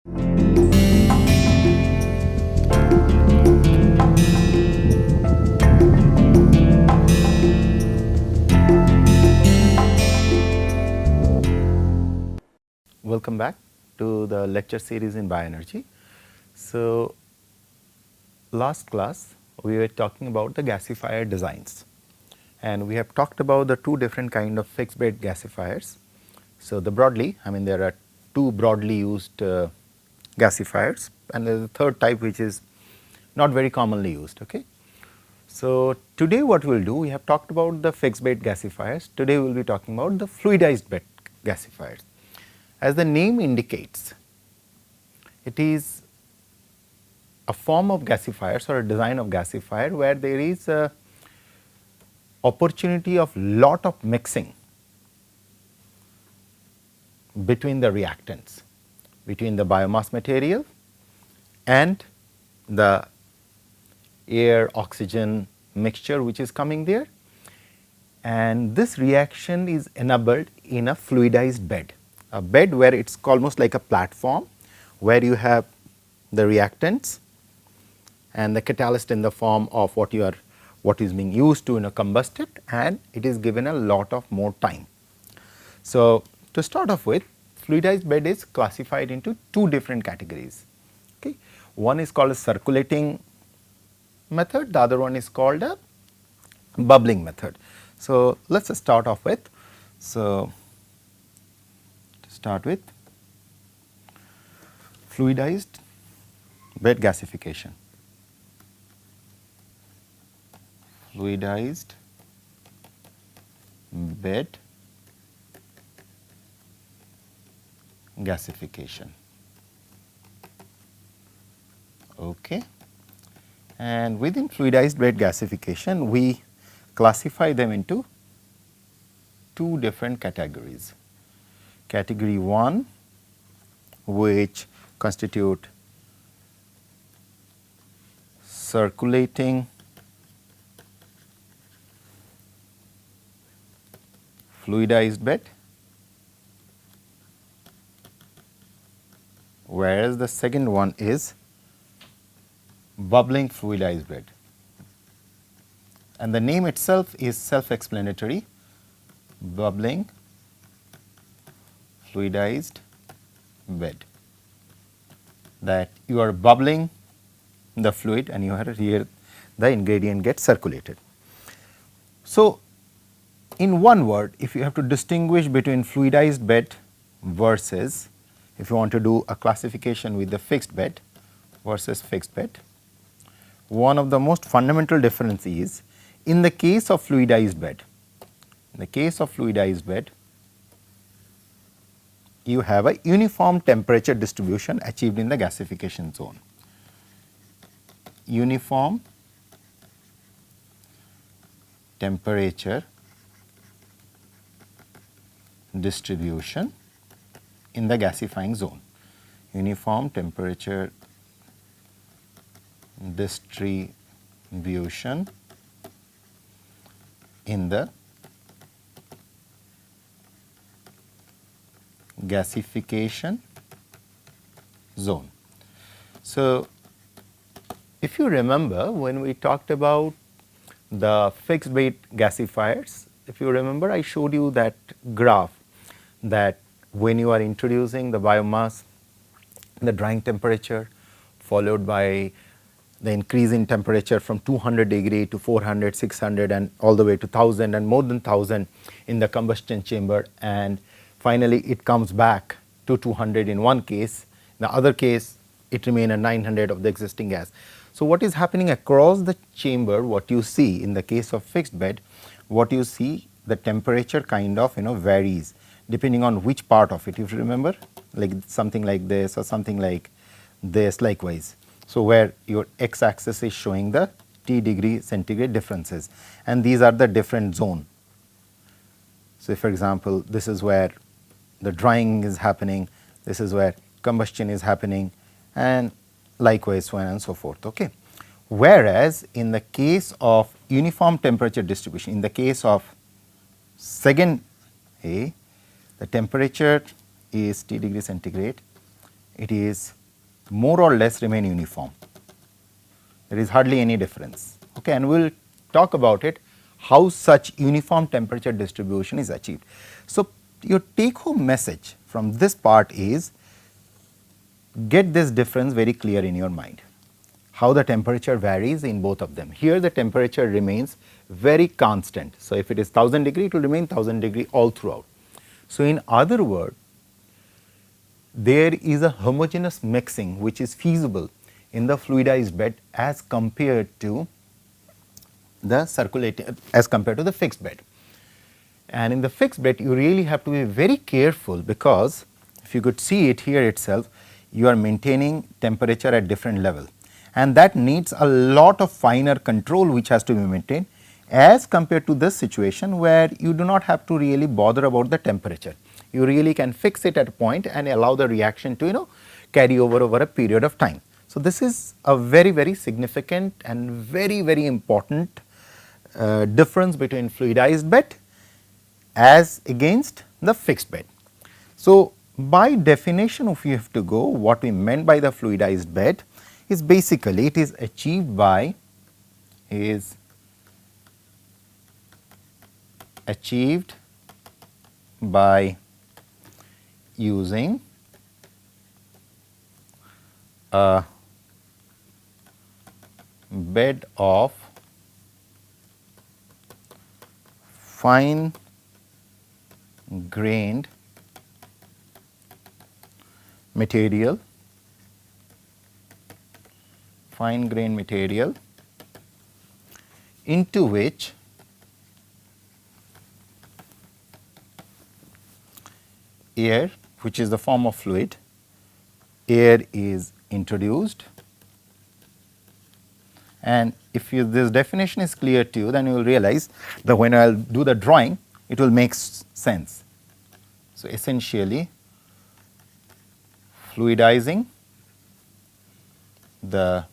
Welcome back to the lecture series in bioenergy. So, last class we were talking about the gasifier designs, and we have talked about the two different kind of fixed bed gasifiers. So, the broadly, I mean there are two broadly used gasifiers, and there is a third type which is not very commonly used. Okay. So, today what we will do, we have talked about the fixed bed gasifiers. Today we will be talking about the fluidized bed gasifiers. As the name indicates, it is a form of gasifiers or a design of gasifier where there is a opportunity of lot of mixing between the reactants, between the biomass material and the air oxygen mixture which is coming there, and this reaction is enabled in a fluidized bed, a bed where it is almost like a platform where you have the reactants and the catalyst in the form of what is being used to combust it, and it is given a lot of more time. So, to start off with, fluidized bed is classified into two different categories. Okay. One is called a circulating method, the other one is called a bubbling method. So, let us start off with, so to start with fluidized bed gasification. Fluidized bed gasification. Okay. And within fluidized bed gasification, we classify them into two different categories. Category 1, which constitute circulating fluidized bed, whereas the second one is bubbling fluidized bed, and the name itself is self-explanatory, bubbling fluidized bed, that you are bubbling the fluid and you are here the ingredient gets circulated. So, in one word, if you have to distinguish between fluidized bed versus, if you want to do a classification with the fixed bed versus fixed bed, one of the most fundamental difference is in the case of fluidized bed. In the case of fluidized bed, you have a uniform temperature distribution achieved in the gasification zone. Uniform temperature distribution in the gasifying zone. Uniform temperature distribution in the gasification zone. So, if you remember when we talked about the fixed bed gasifiers, if you remember I showed you that graph that when you are introducing the biomass, the drying temperature followed by the increase in temperature from 200 degree to 400, 600 and all the way to 1000 and more than 1000 in the combustion chamber, and finally it comes back to 200 in one case, in the other case it remain at 900 of the existing gas. So, what is happening across the chamber, what you see in the case of fixed bed, what you see the temperature kind of varies depending on which part of it, if you remember, like something like this or something like this likewise. So, where your x axis is showing the T degree centigrade differences, and these are the different zone. So, for example, this is where the drying is happening, this is where combustion is happening, and likewise so on and so forth. Okay. Whereas, in the case of uniform temperature distribution, in the case of second A, the temperature is T degree centigrade it is more or less remain uniform. There is hardly any difference. Okay, and we will talk about it, how such uniform temperature distribution is achieved. So, your take home message from this part is, get this difference very clear in your mind, how the temperature varies in both of them. Here the temperature remains very constant. So, if it is 1000 degree, it will remain 1000 degree all throughout. So, in other words, there is a homogeneous mixing which is feasible in the fluidized bed as compared to the circulating, as compared to the fixed bed. And in the fixed bed, you really have to be very careful, because if you could see it here itself, you are maintaining temperature at different level, and that needs a lot of finer control which has to be maintained, as compared to this situation where you do not have to really bother about the temperature. You really can fix it at a point and allow the reaction to carry over a period of time. So, this is a very, very significant and very, very important difference between fluidized bed as against the fixed bed. So, by definition, if you have to go, what we meant by the fluidized bed is basically it is achieved by using a bed of fine grained material, into which air, which is the form of fluid, air is introduced. And if this definition is clear to you, then you will realize that when I will do the drawing, it will make sense. So, essentially fluidizing the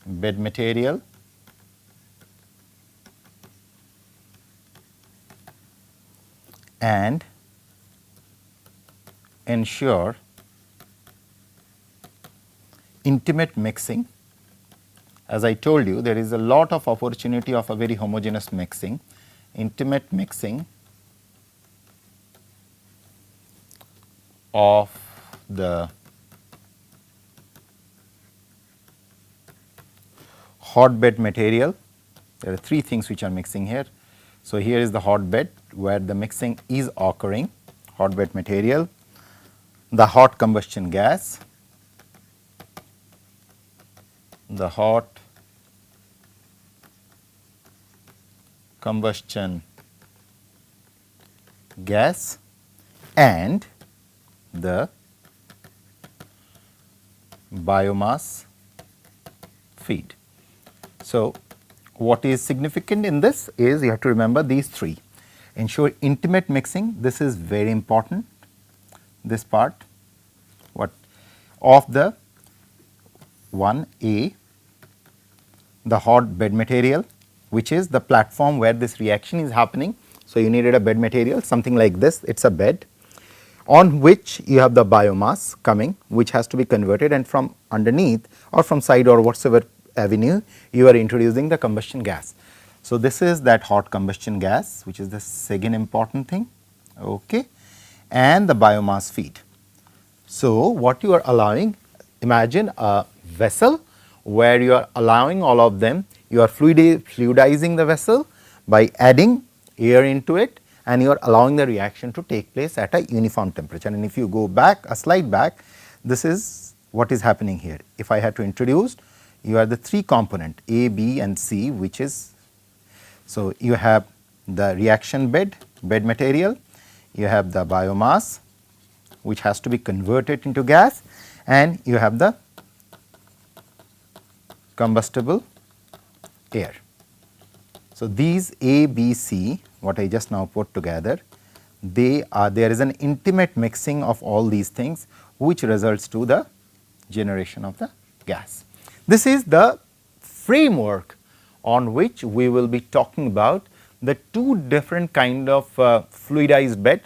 bed material and ensure intimate mixing. As I told you, there is a lot of opportunity of a very homogeneous mixing, intimate mixing of the hot bed material. There are three things which are mixing here. So, here is the hot bed where the mixing is occurring, hot bed material, the hot combustion gas, the hot combustion gas, and the biomass feed. So, what is significant in this is you have to remember these three. Ensure intimate mixing, this is very important, this part of the 1A, the hot bed material, which is the platform where this reaction is happening. So, you needed a bed material, something like this, it is a bed on which you have the biomass coming, which has to be converted, and from underneath or from side or whatsoever avenue you are introducing the combustion gas. So, this is that hot combustion gas, which is the second important thing, okay, and the biomass feed. So, what you are allowing, imagine a vessel where you are allowing all of them, you are fluidizing the vessel by adding air into it, and you are allowing the reaction to take place at a uniform temperature. And if you go back a slide back, this is what is happening here. If I had to introduce, you have the three component A, B and C, which is, so you have the reaction bed material, you have the biomass which has to be converted into gas, and you have the combustible air. So, these A, B, C, what I just now put together, there is an intimate mixing of all these things which results to the generation of the gas. This is the framework on which we will be talking about the two different kind of fluidized bed.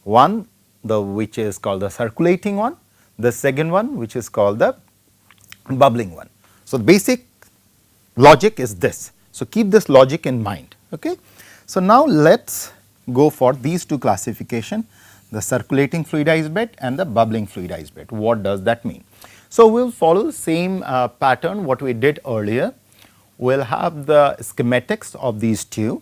one which is called the circulating one, the second one which is called the bubbling one. So, the basic logic is this. So, keep this logic in mind. Okay. So, now let us go for these two classification, the circulating fluidized bed and the bubbling fluidized bed. What does that mean? So, we will follow the same pattern what we did earlier. We will have the schematics of these two,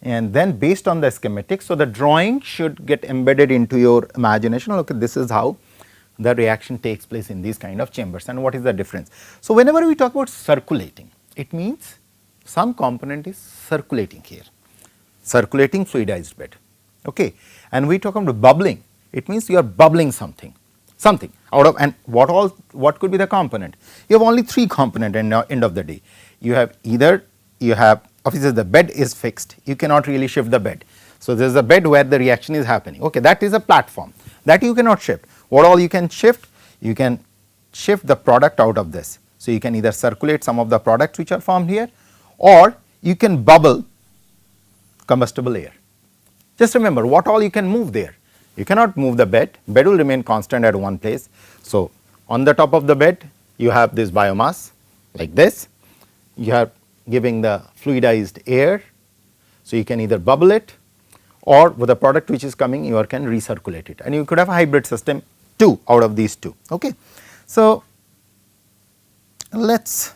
and then based on the schematics. So, the drawing should get embedded into your imagination. Okay, this is how the reaction takes place in these kind of chambers and what is the difference. So, whenever we talk about circulating, it means some component is circulating here, circulating fluidized bed. Okay. And we talk about bubbling, it means you are bubbling something out of, and what could be the component? You have only three component at the end of the day. You have either obviously the bed is fixed, you cannot really shift the bed. So, there is a bed where the reaction is happening, okay, that is a platform that you cannot shift. What all you can shift? You can shift the product out of this. So, you can either circulate some of the products which are formed here, or you can bubble combustible air. Just remember what all you can move there. You cannot move the bed will remain constant at one place. So, on the top of the bed you have this biomass like this, you are giving the fluidized air. So, you can either bubble it, or with the product which is coming you can recirculate it, and you could have a hybrid system too out of these two. Okay. So, let us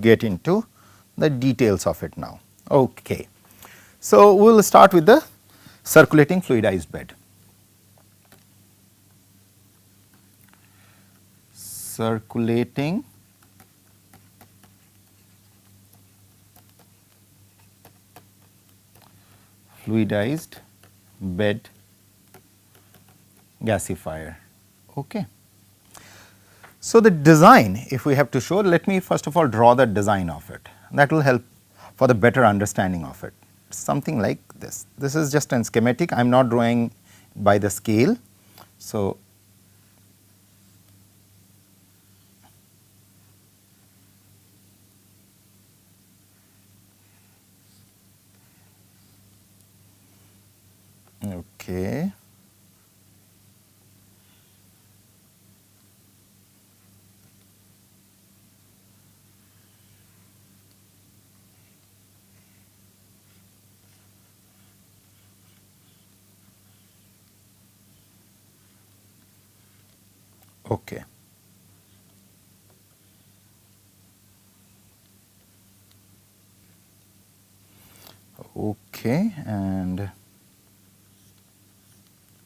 get into the details of it now. Okay. So, we will start with the circulating fluidized bed. Circulating fluidized bed gasifier. Okay. So, the design, if we have to show, let me first of all draw the design of it, that will help for the better understanding of it. Something like this. This is just a schematic, I am not drawing by the scale. So, okay. Okay. Okay, and there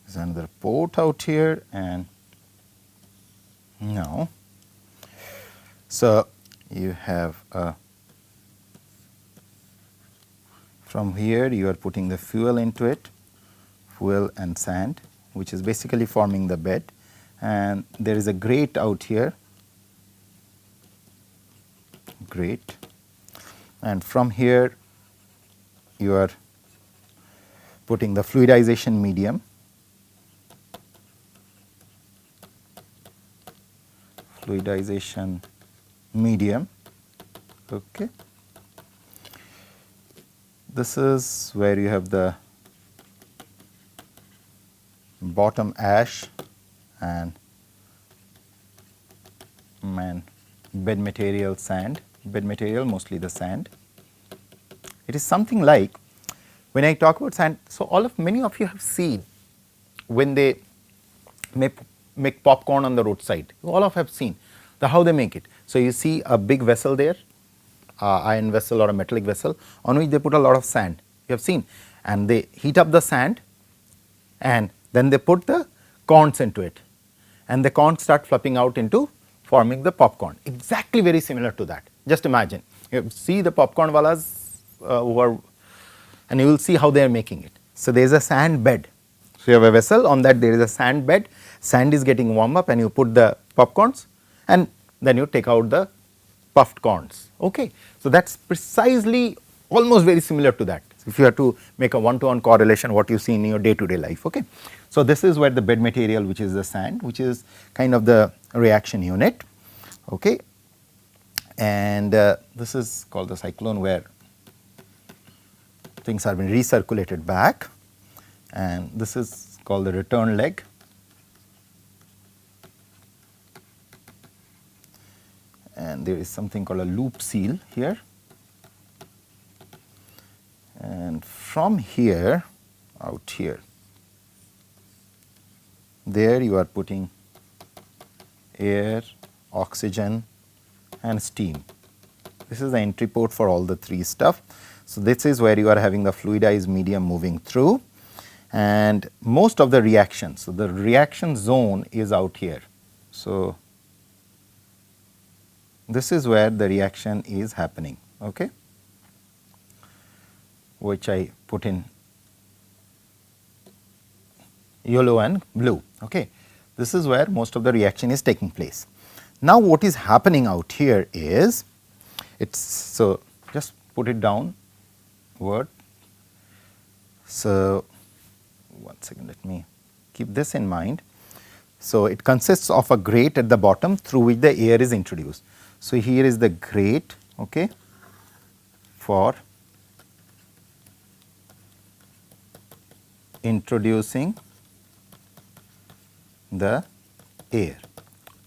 is another port out here, and now, so you have from here you are putting the fuel into it, fuel and sand, which is basically forming the bed, and there is a grate out here, grate, and from here you are putting the fluidization medium, okay. This is where you have the bottom ash and bed material sand, bed material mostly the sand. It is something like, when I talk about sand, so many of you have seen when they make popcorn on the roadside, all of you have seen how they make it. So, you see a big vessel there, iron vessel or a metallic vessel, on which they put a lot of sand, you have seen, and they heat up the sand, and then they put the corns into it, and the corns start fluffing out into forming the popcorn, exactly very similar to that. Just imagine, you see the popcorn wallas who are, and you will see how they are making it. So, there is a sand bed. So, you have a vessel, on that there is a sand bed, sand is getting warm up, and you put the popcorns, and then you take out the puffed corns. Okay. So, that is precisely almost very similar to that, if you have to make a one-to-one correlation what you see in your day-to-day life. Okay. So, this is where the bed material, which is the sand, which is kind of the reaction unit, okay. And this is called the cyclone, where things are being recirculated back, and this is called the return leg. And there is something called a loop seal here. And from here, out here, there you are putting air, oxygen and steam. This is the entry port for all the three stuff. So, this is where you are having the fluidized medium moving through, and most of the reactions. So, the reaction zone is out here. So, this is where the reaction is happening, okay, which I put in yellow and blue. Okay. This is where most of the reaction is taking place. Now, what is happening out here is, so just put it down word. So, one second, let me keep this in mind. So, it consists of a grate at the bottom through which the air is introduced. So, here is the grate, okay, for introducing the air,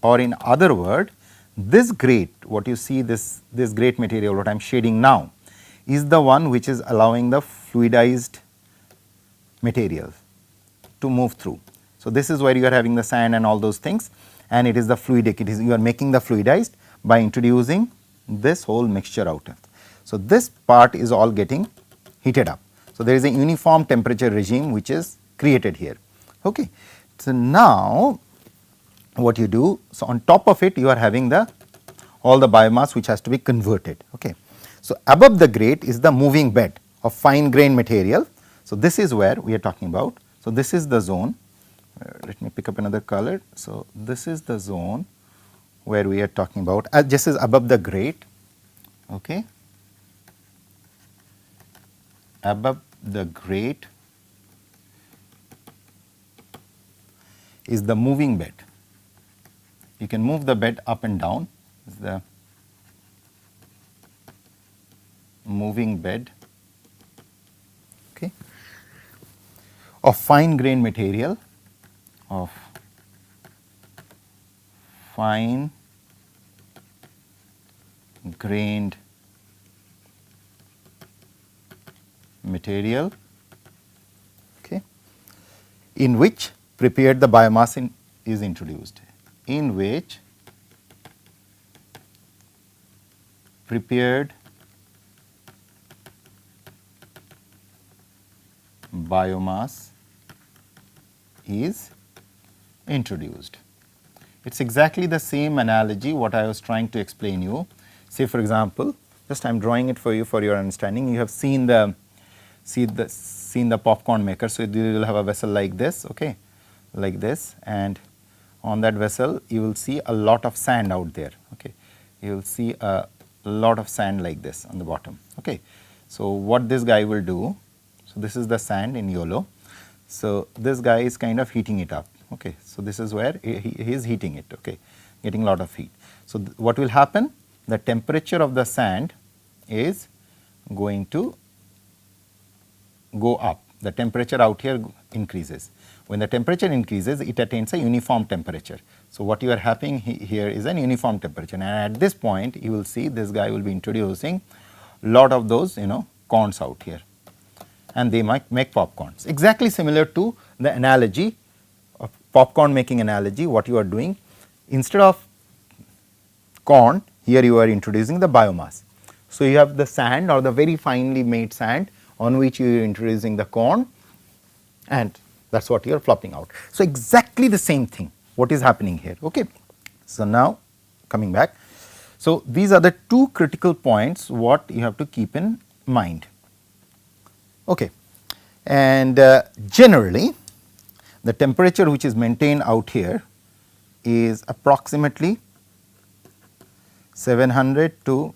or in other word, this grate, what you see, this grate material what I am shading now is the one which is allowing the fluidized material to move through. So, this is where you are having the sand and all those things, and it is the fluidic, it is you are making the fluidized by introducing this whole mixture out of. So, this part is all getting heated up. So, there is a uniform temperature regime which is created here. Okay. So, now what you do, so on top of it you are having the all the biomass which has to be converted. Okay. So, above the grate is the moving bed of fine grained material. So, this is where we are talking about. So, this is the zone, let me pick up another color. So, this is the zone where we are talking about, this is above the grate, okay. Above the grate is the moving bed. You can move the bed up and down, is the moving bed, okay, of fine grained material, of fine grained material, okay, in which prepared the biomass is introduced, in which prepared biomass is introduced. It is exactly the same analogy what I was trying to explain you. Say for example, just I am drawing it for you for your understanding. You have seen the popcorn maker. So, you will have a vessel like this, okay, like this, and on that vessel you will see a lot of sand out there, okay. You will see a lot of sand like this on the bottom, okay. So, what this guy will do, so this is the sand in yellow. So, this guy is kind of heating it up, okay. So, this is where he is heating it, okay, getting a lot of heat. So, what will happen, the temperature of the sand is going to go up, the temperature out here increases. When the temperature increases, it attains a uniform temperature. So, what you are having here is an uniform temperature, and at this point you will see this guy will be introducing lot of those corns out here, and they might make popcorns. Exactly similar to the analogy of popcorn making analogy, what you are doing, instead of corn, here you are introducing the biomass. So, you have the sand or the very finely made sand on which you are introducing the corn, and that is what you are flopping out. So, exactly the same thing what is happening here. Okay. So, now coming back. So, these are the two critical points what you have to keep in mind. Okay. And generally the temperature which is maintained out here is approximately 700 to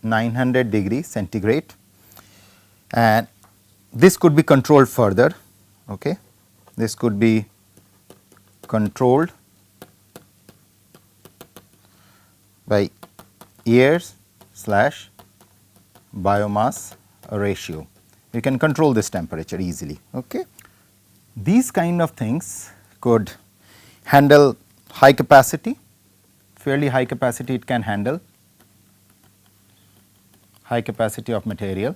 900 degrees centigrade, and this could be controlled further. Okay. This could be controlled by air/biomass ratio. You can control this temperature easily. Okay. these kind of things could handle high capacity, fairly high capacity it can handle, high capacity of material.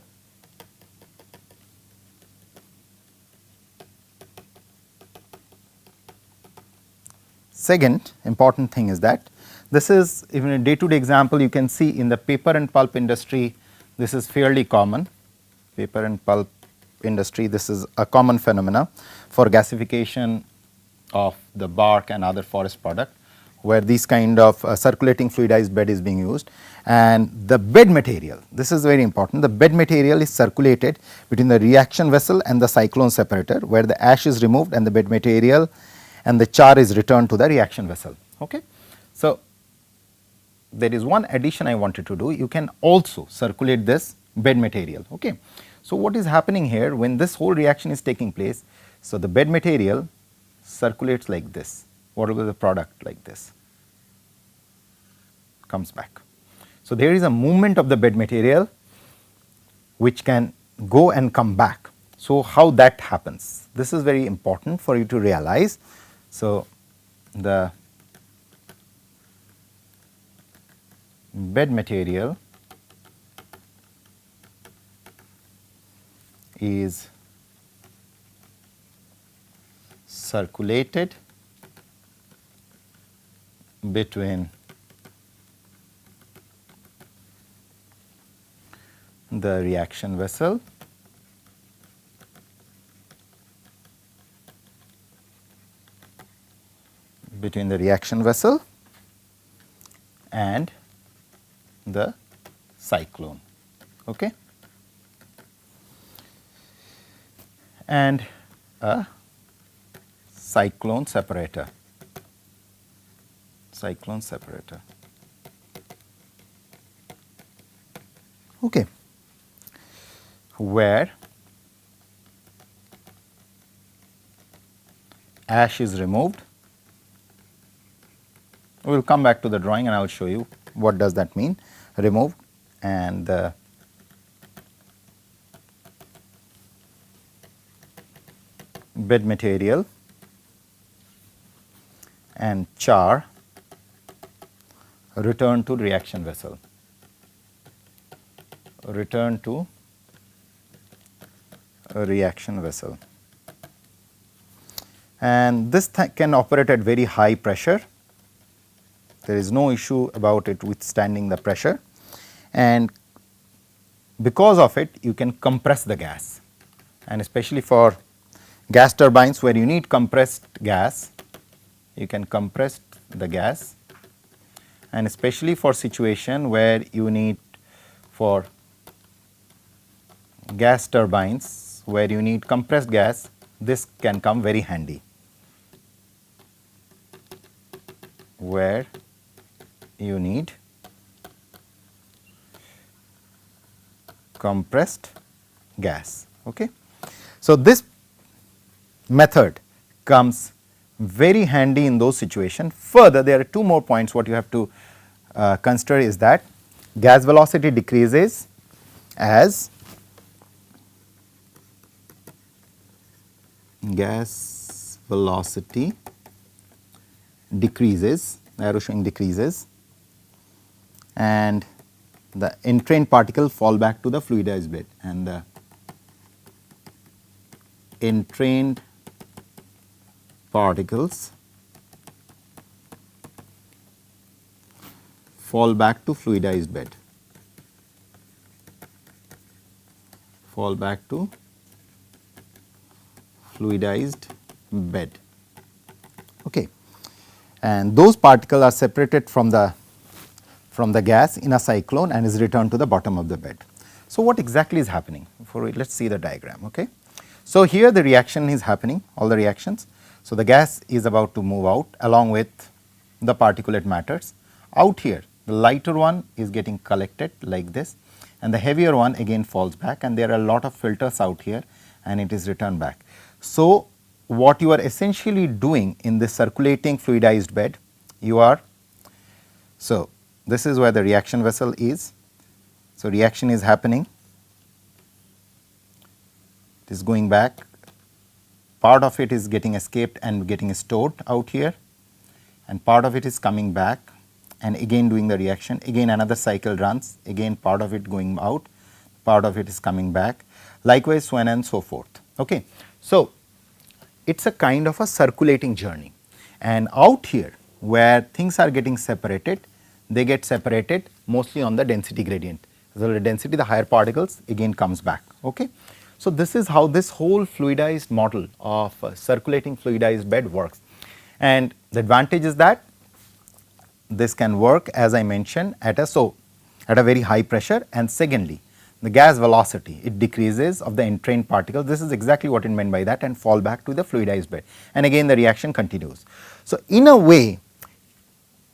Second important thing is that this is even a day to day example, you can see in the paper and pulp industry, this is fairly common. Paper and pulp industry, this is a common phenomena for gasification of the bark and other forest product, where these kind of circulating fluidized bed is being used. And the bed material, this is very important, the bed material is circulated between the reaction vessel and the cyclone separator, where the ash is removed and the bed material and the char is returned to the reaction vessel. Okay. So, there is one addition I wanted to do, you can also circulate this bed material. Okay. So, what is happening here when this whole reaction is taking place? So, the bed material circulates like this, whatever the product like this comes back. So, there is a movement of the bed material which can go and come back. So, how that happens? This is very important for you to realize. So, the bed material is circulated between the reaction vessel and the cyclone. Okay. And a cyclone separator, okay, where ash is removed. We will come back to the drawing and I will show you what does that mean, removed, and the bed material and char return to reaction vessel, and this can operate at very high pressure. There is no issue about it withstanding the pressure, and because of it you can compress the gas, and especially for gas turbines where you need compressed gas, you can compress the gas, and especially for situation where you need for gas turbines where you need compressed gas, this can come very handy, where you need compressed gas. Okay. So, this method comes very handy in those situations. Further, there are two more points what you have to consider is that gas velocity decreases as gas velocity decreases, arrow showing decreases, and the entrained particle fall back to the fluidized bed, and the entrained particles fall back to fluidized bed, Okay. And those particles are separated from the gas in a cyclone and is returned to the bottom of the bed. So, what exactly is happening? Let us see the diagram. Okay. So, here the reaction is happening, all the reactions. So, the gas is about to move out along with the particulate matters. Out here the lighter one is getting collected like this, and the heavier one again falls back, and there are a lot of filters out here and it is returned back. So, what you are essentially doing in this circulating fluidized bed, you are, so this is where the reaction vessel is. So, reaction is happening, it is going back part of it is getting escaped and getting stored out here, and part of it is coming back and again doing the reaction, again another cycle runs, again part of it going out, part of it is coming back, likewise so on and so forth. Okay. So, it is a kind of a circulating journey, and out here where things are getting separated, they get separated mostly on the density gradient. So, the density, the higher particles again comes back. Okay. So, this is how this whole fluidized model of circulating fluidized bed works, and the advantage is that this can work, as I mentioned, at a very high pressure, and secondly the gas velocity, it decreases of the entrained particle. This is exactly what it meant by that, and fall back to the fluidized bed, and again the reaction continues. So, in a way,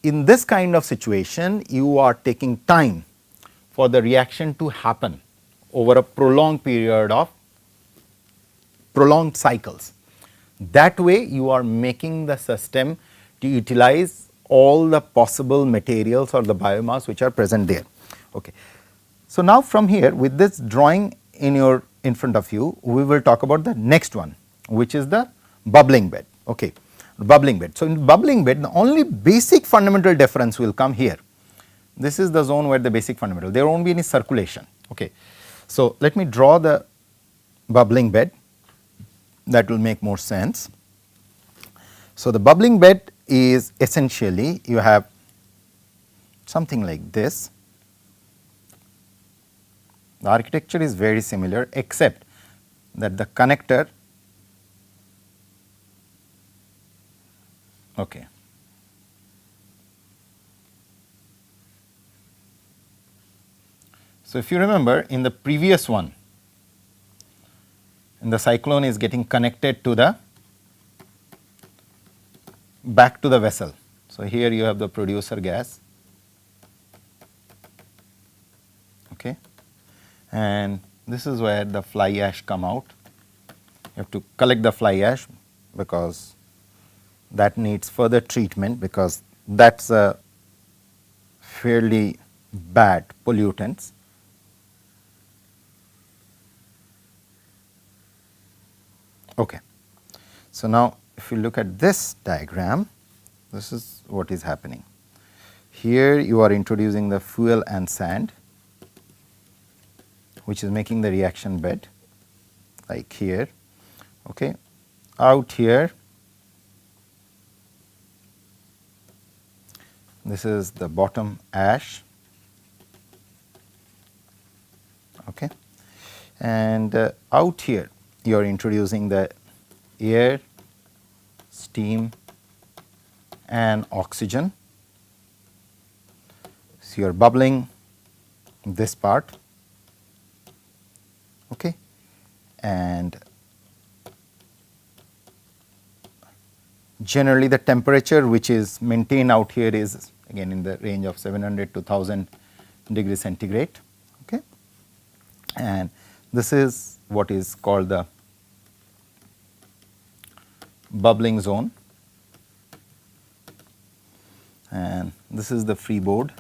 in this kind of situation you are taking time for the reaction to happen over a prolonged period of prolonged cycles. That way you are making the system to utilize all the possible materials or the biomass which are present there. Okay. So, now from here, with this drawing in front of you, we will talk about the next one, which is the bubbling bed. Okay. Bubbling bed. So, in bubbling bed, the only basic fundamental difference will come here. This is the zone where the basic fundamental, there won't be any circulation. Okay. So, let me draw the bubbling bed, that will make more sense. So, the bubbling bed is essentially, you have something like this. The architecture is very similar, except that the connector, okay. So, if you remember in the previous one, and the cyclone is getting connected to the back to the vessel. So, here you have the producer gas, okay, and this is where the fly ash come out. You have to collect the fly ash because that needs further treatment, because that is a fairly bad pollutants. Okay. So, now if you look at this diagram, this is what is happening. Here you are introducing the fuel and sand, which is making the reaction bed like here. Okay. Out here, this is the bottom ash, okay. And out here you are introducing the air, steam and oxygen. So, you are bubbling this part, okay, and generally the temperature which is maintained out here is again in the range of 700 to 1000 degrees centigrade, okay. And this is what is called the bubbling zone, and this is the freeboard,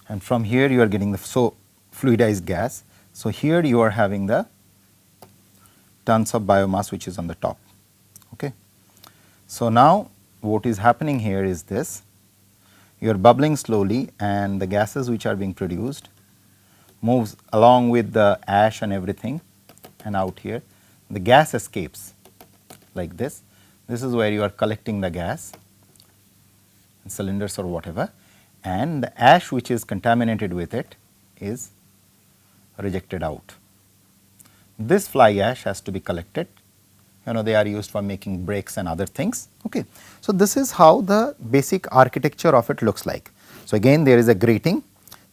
and from here you are getting the fluidized gas. So, here you are having the tons of biomass which is on the top. Okay. So, now what is happening here is this, you are bubbling slowly and the gases which are being produced moves along with the ash and everything, and out here the gas escapes like this. This is where you are collecting the gas in cylinders or whatever, and the ash which is contaminated with it is rejected out. This fly ash has to be collected, they are used for making bricks and other things. Okay. So, this is how the basic architecture of it looks like. So, again there is a grating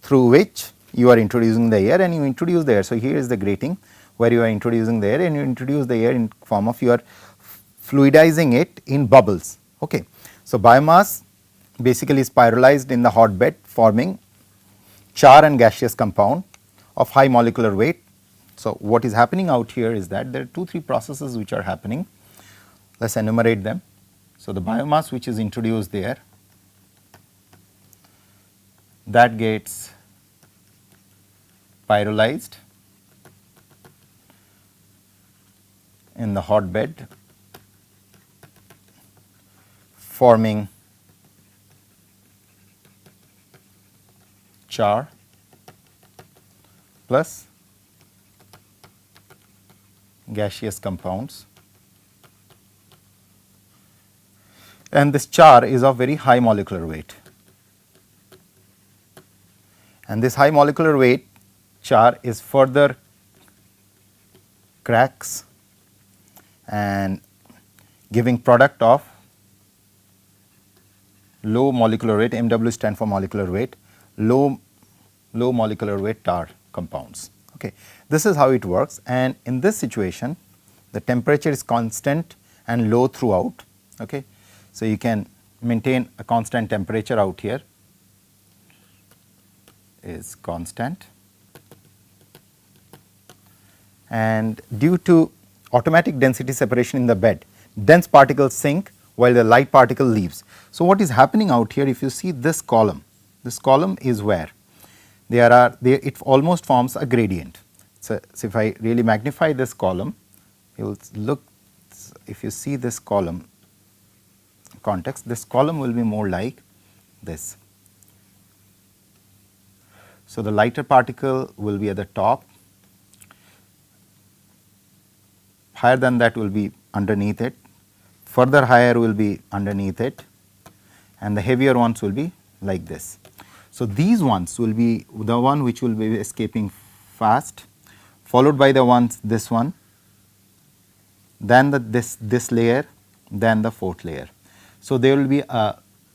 through which you are introducing the air and you introduce the air. So, here is the grating where you are introducing the air and you introduce the air in form of you are fluidizing it in bubbles. Okay. So, biomass basically is spiralized in the hot bed, forming char and gaseous compound of high molecular weight. So, what is happening out here is that there are 2-3 processes which are happening. Let us enumerate them. So, the biomass which is introduced there, that gets pyrolyzed in the hot bed, forming char plus gaseous compounds, and this char is of very high molecular weight, and this high molecular weight char is further cracks and giving product of low molecular weight, MW stand for molecular weight, low molecular weight tar compounds. Okay. This is how it works, and in this situation the temperature is constant and low throughout. Okay. So, you can maintain a constant temperature out here is constant, and due to automatic density separation in the bed, dense particles sink while the light particle leaves. So, what is happening out here, if you see this column is where it almost forms a gradient. So, if I really magnify this column, you will look, if you see this column context, this column will be more like this. So, the lighter particle will be at the top, higher than that will be underneath it, further higher will be underneath it, and the heavier ones will be like this. So, these ones will be the one which will be escaping fast, followed by the ones this one, then this layer, then the fourth layer. So, there will be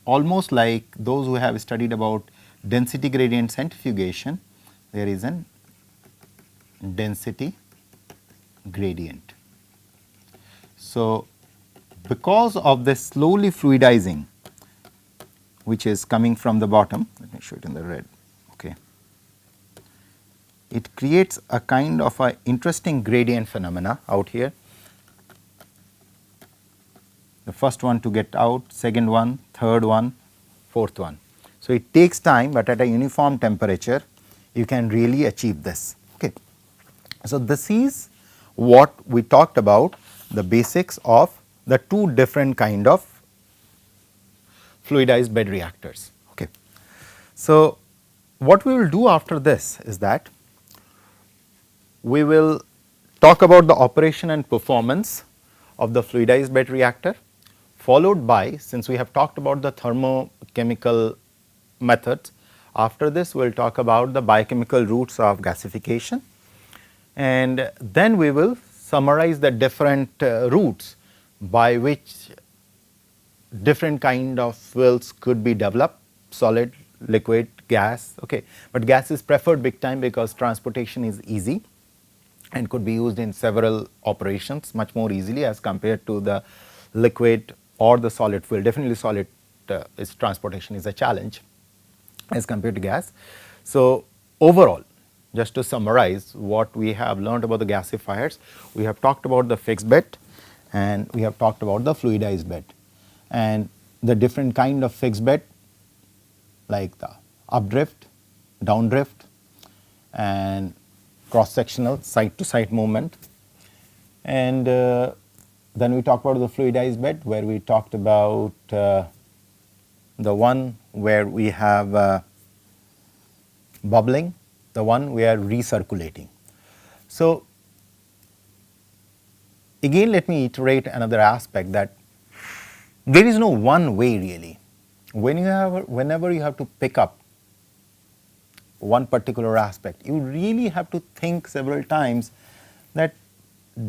almost like those who have studied about density gradient centrifugation, there is an density gradient. So, because of this slowly fluidizing which is coming from the bottom, let me show it in the red. Okay. It creates a kind of a interesting gradient phenomena out here. The first one to get out, second one, third one, fourth one. So, it takes time, but at a uniform temperature you can really achieve this. Okay. So, this is what we talked about, the basics of the two different kind of fluidized bed reactors. Okay. So, what we will do after this is that we will talk about the operation and performance of the fluidized bed reactor, followed by, since we have talked about the thermochemical methods, after this we will talk about the biochemical routes of gasification, and then we will summarize the different routes by which different kind of fuels could be developed, solid, liquid, gas. Okay. But gas is preferred big time because transportation is easy and could be used in several operations much more easily as compared to the liquid or the solid fuel. Definitely solid transportation is a challenge as compared to gas. So, overall, just to summarize what we have learned about the gasifiers, we have talked about the fixed bed and we have talked about the fluidized bed, and the different kind of fixed bed like the updrift, downdrift, and cross sectional side to side movement. And then we talked about the fluidized bed, where we talked about the one where we have bubbling, the one we are recirculating. So, again let me iterate another aspect, that there is no one way really. Whenever you have to pick up one particular aspect, you really have to think several times that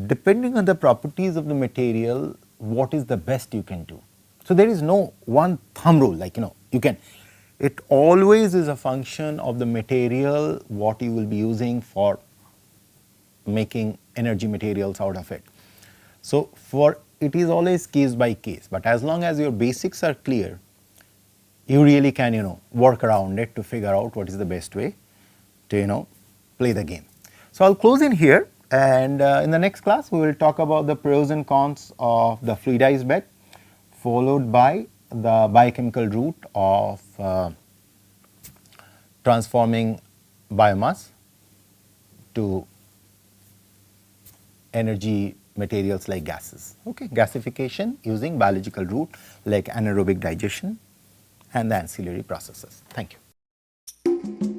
depending on the properties of the material, what is the best you can do. So, there is no one thumb rule, like you can, it always is a function of the material what you will be using for making energy materials out of it. So, for it is always case by case, but as long as your basics are clear, you really can work around it to figure out what is the best way to play the game. So, I will close in here, and in the next class we will talk about the pros and cons of the fluidized bed, followed by the biochemical route of transforming biomass to energy materials like gases. Okay, gasification using biological route like anaerobic digestion and the ancillary processes. Thank you.